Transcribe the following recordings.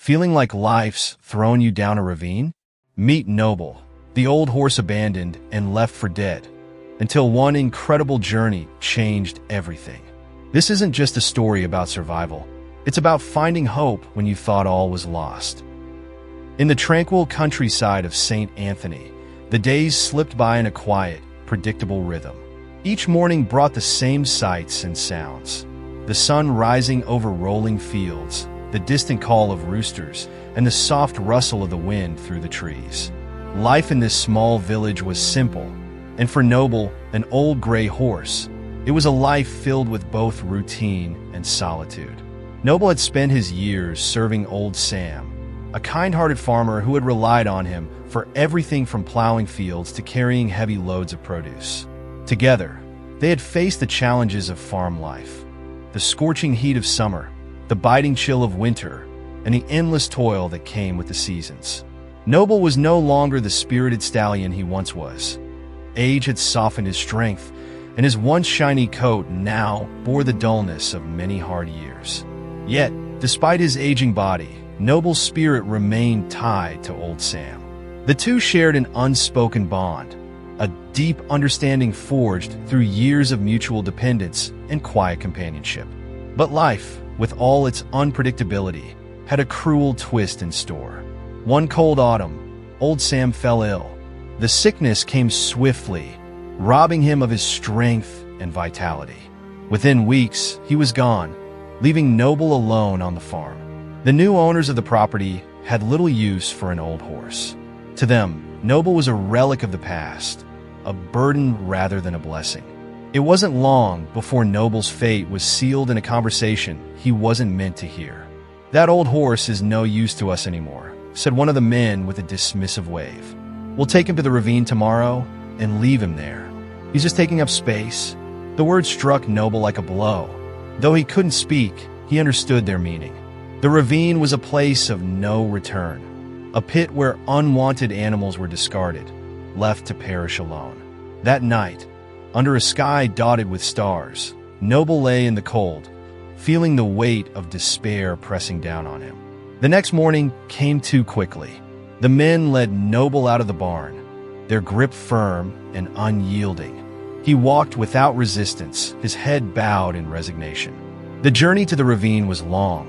Feeling like life's thrown you down a ravine? Meet Noble, the old horse abandoned and left for dead, until one incredible journey changed everything. This isn't just a story about survival. It's about finding hope when you thought all was lost. In the tranquil countryside of St. Anthony, the days slipped by in a quiet, predictable rhythm. Each morning brought the same sights and sounds. The sun rising over rolling fields, the distant call of roosters, and the soft rustle of the wind through the trees. Life in this small village was simple, and for Noble, an old gray horse, it was a life filled with both routine and solitude. Noble had spent his years serving old Sam, a kind-hearted farmer who had relied on him for everything from plowing fields to carrying heavy loads of produce. Together, they had faced the challenges of farm life, the scorching heat of summer, the biting chill of winter, and the endless toil that came with the seasons. Noble was no longer the spirited stallion he once was. Age had softened his strength, and his once shiny coat now bore the dullness of many hard years. Yet, despite his aging body, Noble's spirit remained tied to old Sam. The two shared an unspoken bond, a deep understanding forged through years of mutual dependence and quiet companionship. But life, with all its unpredictability, had a cruel twist in store. One cold autumn, old Sam fell ill. The sickness came swiftly, robbing him of his strength and vitality. Within weeks, he was gone, leaving Noble alone on the farm. The new owners of the property had little use for an old horse. To them, Noble was a relic of the past, a burden rather than a blessing. It wasn't long before Noble's fate was sealed in a conversation he wasn't meant to hear. "That old horse is no use to us anymore," said one of the men with a dismissive wave. "We'll take him to the ravine tomorrow and leave him there. He's just taking up space." The word struck Noble like a blow. Though he couldn't speak, he understood their meaning. The ravine was a place of no return, a pit where unwanted animals were discarded, left to perish alone. That night, under a sky dotted with stars, Noble lay in the cold, feeling the weight of despair pressing down on him. The next morning came too quickly. The men led Noble out of the barn, their grip firm and unyielding. He walked without resistance, his head bowed in resignation. The journey to the ravine was long,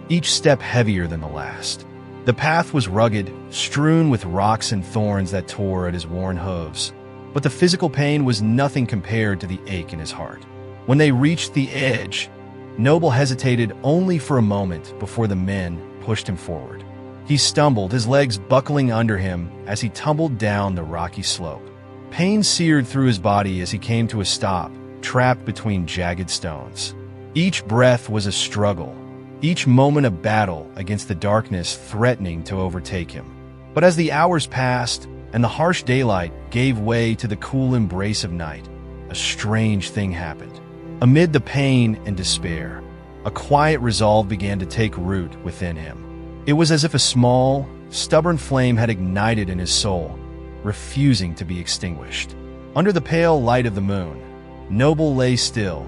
each step heavier than the last. The path was rugged, strewn with rocks and thorns that tore at his worn hooves. But the physical pain was nothing compared to the ache in his heart. When they reached the edge, Noble hesitated only for a moment before the men pushed him forward. He stumbled, his legs buckling under him as he tumbled down the rocky slope. Pain seared through his body as he came to a stop, trapped between jagged stones. Each breath was a struggle, each moment a battle against the darkness threatening to overtake him. But as the hours passed and the harsh daylight gave way to the cool embrace of night, a strange thing happened. Amid the pain and despair, a quiet resolve began to take root within him. It was as if a small, stubborn flame had ignited in his soul, refusing to be extinguished. Under the pale light of the moon, Noble lay still,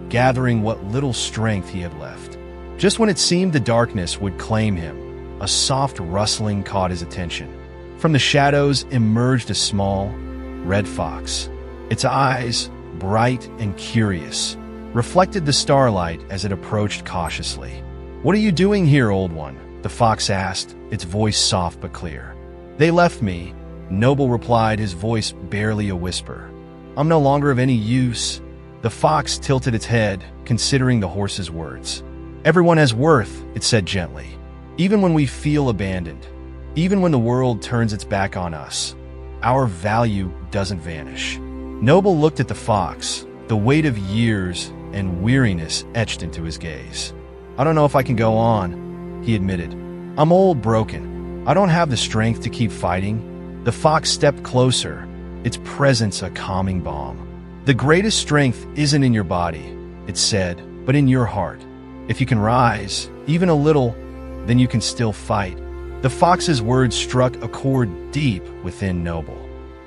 gathering what little strength he had left. Just when it seemed the darkness would claim him, a soft rustling caught his attention. From the shadows emerged a small, red fox. Its eyes, bright and curious, reflected the starlight as it approached cautiously. "What are you doing here, old one?" the fox asked, its voice soft but clear. "They left me," Noble replied, his voice barely a whisper. "I'm no longer of any use." The fox tilted its head, considering the horse's words. "Everyone has worth," it said gently. "Even when we feel abandoned, even when the world turns its back on us, our value doesn't vanish." Noble looked at the fox, the weight of years and weariness etched into his gaze. "I don't know if I can go on," he admitted. "I'm old, broken. I don't have the strength to keep fighting." The fox stepped closer, its presence a calming balm. "The greatest strength isn't in your body," it said, "but in your heart. If you can rise, even a little, then you can still fight." The fox's words struck a chord deep within Noble.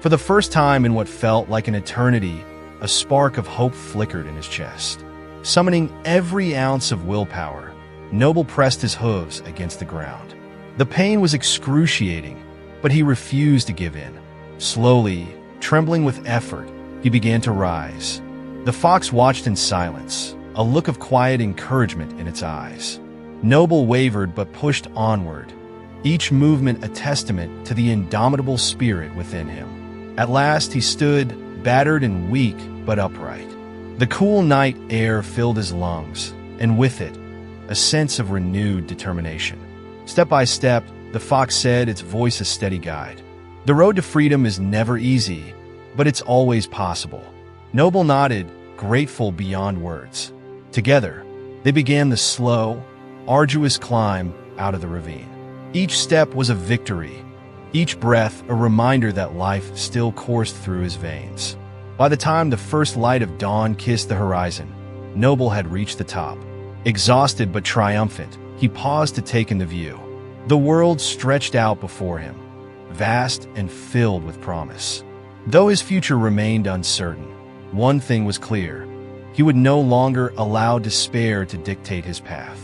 For the first time in what felt like an eternity, a spark of hope flickered in his chest. Summoning every ounce of willpower, Noble pressed his hooves against the ground. The pain was excruciating, but he refused to give in. Slowly, trembling with effort, he began to rise. The fox watched in silence, a look of quiet encouragement in its eyes. Noble wavered but pushed onward, each movement a testament to the indomitable spirit within him. At last he stood, battered and weak but upright. The cool night air filled his lungs, and with it, a sense of renewed determination. Step by step, the fox said, its voice a steady guide. The road to freedom is never easy, but it's always possible. Noble nodded, grateful beyond words. Together, they began the slow, arduous climb out of the ravine. Each step was a victory, each breath a reminder that life still coursed through his veins. By the time the first light of dawn kissed the horizon, Noble had reached the top. Exhausted but triumphant, he paused to take in the view. The world stretched out before him, vast and filled with promise. Though his future remained uncertain, one thing was clear: he would no longer allow despair to dictate his path.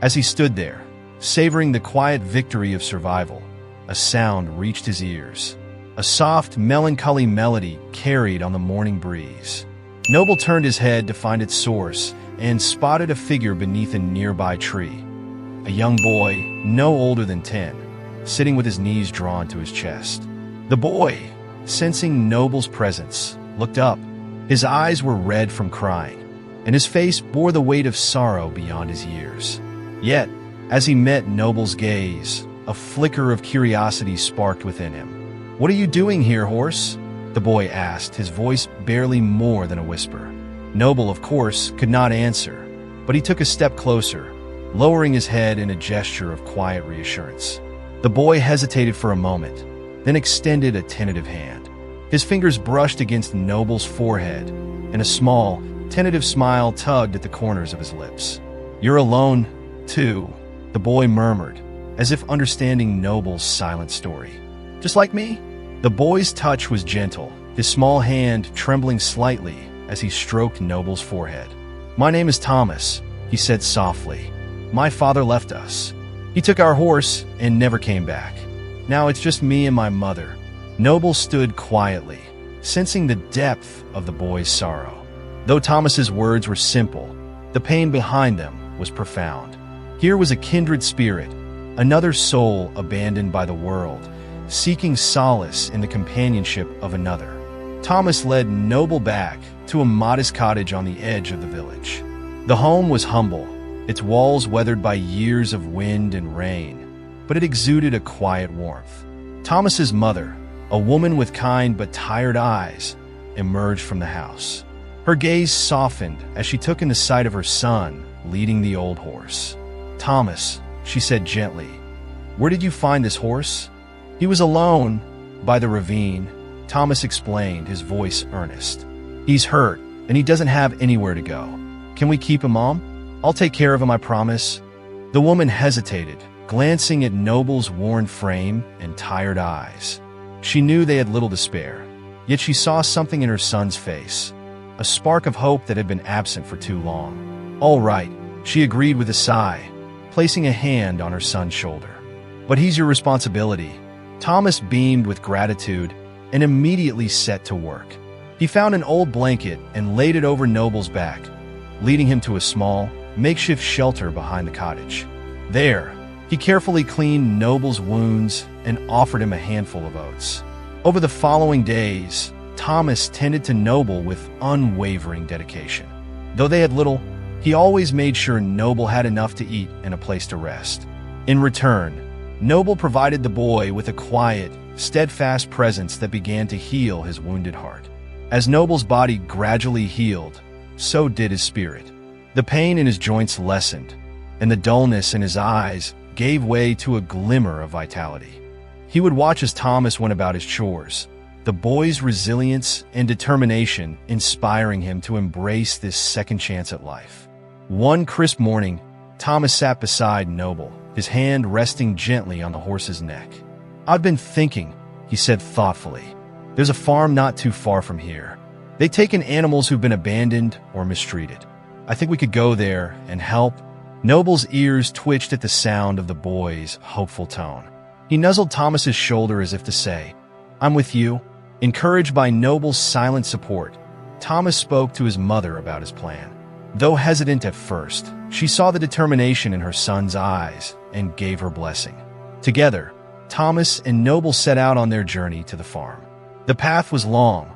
As he stood there, savoring the quiet victory of survival, a sound reached his ears. A soft, melancholy melody carried on the morning breeze. Noble turned his head to find its source and spotted a figure beneath a nearby tree. A young boy, no older than 10, sitting with his knees drawn to his chest. The boy, sensing Noble's presence, looked up. His eyes were red from crying, and his face bore the weight of sorrow beyond his years. Yet, as he met Noble's gaze, a flicker of curiosity sparked within him. "What are you doing here, horse?" the boy asked, his voice barely more than a whisper. Noble, of course, could not answer, but he took a step closer, lowering his head in a gesture of quiet reassurance. The boy hesitated for a moment, then extended a tentative hand. His fingers brushed against Noble's forehead, and a small, tentative smile tugged at the corners of his lips. "You're alone, too," the boy murmured, as if understanding Noble's silent story. "Just like me?" The boy's touch was gentle, his small hand trembling slightly as he stroked Noble's forehead. "My name is Thomas," he said softly. "My father left us. He took our horse and never came back. Now it's just me and my mother." Noble stood quietly, sensing the depth of the boy's sorrow. Though Thomas's words were simple, the pain behind them was profound. Here was a kindred spirit, another soul abandoned by the world, seeking solace in the companionship of another. Thomas led Noble back to a modest cottage on the edge of the village. The home was humble, its walls weathered by years of wind and rain, but it exuded a quiet warmth. Thomas's mother, a woman with kind but tired eyes, emerged from the house. Her gaze softened as she took in the sight of her son leading the old horse. "Thomas," she said gently, "where did you find this horse?" "He was alone by the ravine," Thomas explained, his voice earnest. "He's hurt, and he doesn't have anywhere to go. Can we keep him, Mom? I'll take care of him, I promise." The woman hesitated, glancing at Noble's worn frame and tired eyes. She knew they had little to spare, yet she saw something in her son's face, a spark of hope that had been absent for too long. "All right," she agreed with a sigh, placing a hand on her son's shoulder. "But he's your responsibility." Thomas beamed with gratitude and immediately set to work. He found an old blanket and laid it over Noble's back, leading him to a small, makeshift shelter behind the cottage. There, he carefully cleaned Noble's wounds and offered him a handful of oats. Over the following days, Thomas tended to Noble with unwavering dedication. Though they had little, he always made sure Noble had enough to eat and a place to rest. In return, Noble provided the boy with a quiet, steadfast presence that began to heal his wounded heart. As Noble's body gradually healed, so did his spirit. The pain in his joints lessened, and the dullness in his eyes gave way to a glimmer of vitality. He would watch as Thomas went about his chores, the boy's resilience and determination inspiring him to embrace this second chance at life. One crisp morning, Thomas sat beside Noble, his hand resting gently on the horse's neck. "I've been thinking," he said thoughtfully. "There's a farm not too far from here. They take in animals who've been abandoned or mistreated. I think we could go there and help." Noble's ears twitched at the sound of the boy's hopeful tone. He nuzzled Thomas's shoulder as if to say, "I'm with you." Encouraged by Noble's silent support, Thomas spoke to his mother about his plan. Though hesitant at first, she saw the determination in her son's eyes and gave her blessing. Together, Thomas and Noble set out on their journey to the farm. The path was long,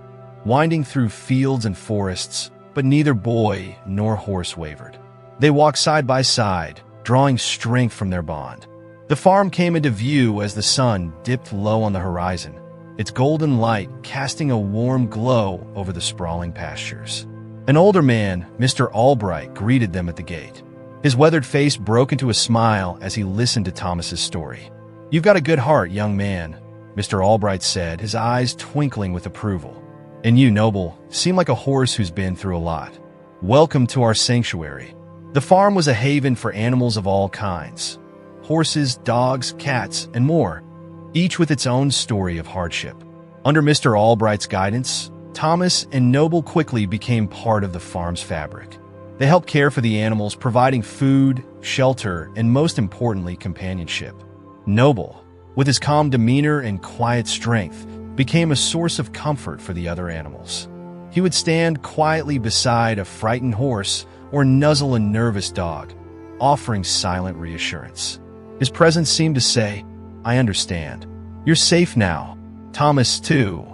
winding through fields and forests, but neither boy nor horse wavered. They walked side by side, drawing strength from their bond. The farm came into view as the sun dipped low on the horizon, its golden light casting a warm glow over the sprawling pastures. An older man, Mr. Albright, greeted them at the gate. His weathered face broke into a smile as he listened to Thomas's story. "You've got a good heart, young man," Mr. Albright said, his eyes twinkling with approval. "And you, Noble, seem like a horse who's been through a lot. Welcome to our sanctuary." The farm was a haven for animals of all kinds. Horses, dogs, cats, and more, each with its own story of hardship. Under Mr. Albright's guidance, Thomas and Noble quickly became part of the farm's fabric. They helped care for the animals, providing food, shelter, and most importantly, companionship. Noble, with his calm demeanor and quiet strength, became a source of comfort for the other animals. He would stand quietly beside a frightened horse or nuzzle a nervous dog, offering silent reassurance. His presence seemed to say, "I understand. You're safe now." Thomas, too,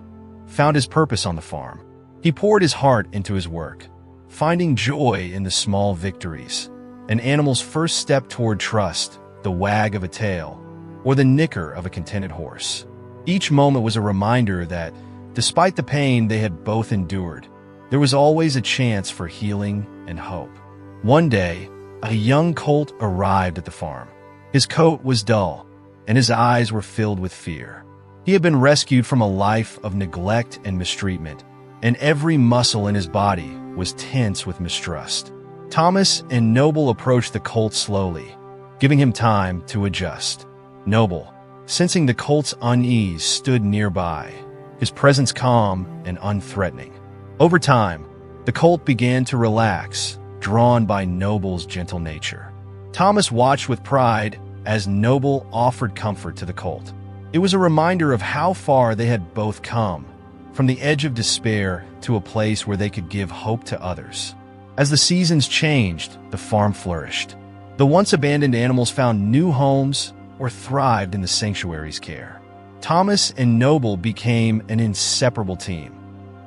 found his purpose on the farm. He poured his heart into his work, finding joy in the small victories, an animal's first step toward trust, the wag of a tail, or the nicker of a contented horse. Each moment was a reminder that, despite the pain they had both endured, there was always a chance for healing and hope. One day, a young colt arrived at the farm. His coat was dull, and his eyes were filled with fear. He had been rescued from a life of neglect and mistreatment, and every muscle in his body was tense with mistrust. Thomas and Noble approached the colt slowly, giving him time to adjust. Noble, sensing the colt's unease, stood nearby, his presence calm and unthreatening. Over time, the colt began to relax, drawn by Noble's gentle nature. Thomas watched with pride as Noble offered comfort to the colt. It was a reminder of how far they had both come, from the edge of despair to a place where they could give hope to others. As the seasons changed, the farm flourished. The once abandoned animals found new homes or thrived in the sanctuary's care. Thomas and Noble became an inseparable team,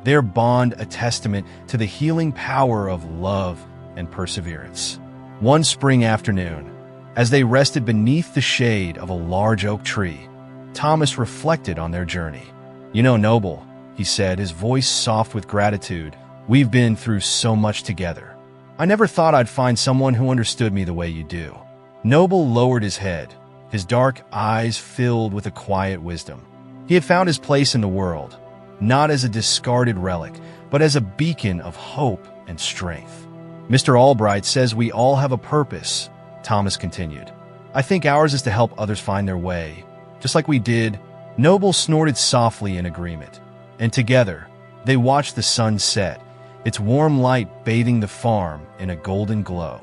their bond a testament to the healing power of love and perseverance. One spring afternoon, as they rested beneath the shade of a large oak tree, Thomas reflected on their journey. "You know, Noble," he said, his voice soft with gratitude, "we've been through so much together. I never thought I'd find someone who understood me the way you do." Noble lowered his head, his dark eyes filled with a quiet wisdom. He had found his place in the world, not as a discarded relic, but as a beacon of hope and strength. "Mr. Albright says we all have a purpose," Thomas continued. "I think ours is to help others find their way, just like we did." Noble snorted softly in agreement, and together, they watched the sun set, its warm light bathing the farm in a golden glow.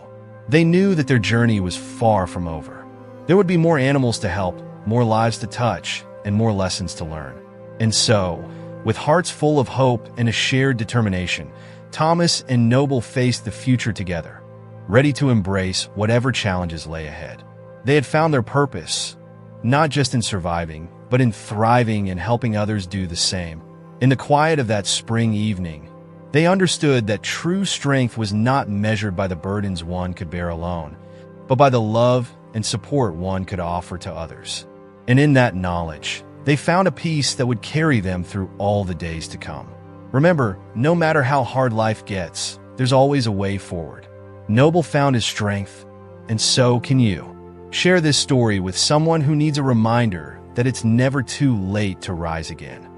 They knew that their journey was far from over. There would be more animals to help, more lives to touch, and more lessons to learn. And so, with hearts full of hope and a shared determination, Thomas and Noble faced the future together, ready to embrace whatever challenges lay ahead. They had found their purpose, not just in surviving, but in thriving and helping others do the same. In the quiet of that spring evening, they understood that true strength was not measured by the burdens one could bear alone, but by the love and support one could offer to others. And in that knowledge, they found a peace that would carry them through all the days to come. Remember, no matter how hard life gets, there's always a way forward. Noble found his strength, and so can you. Share this story with someone who needs a reminder that it's never too late to rise again.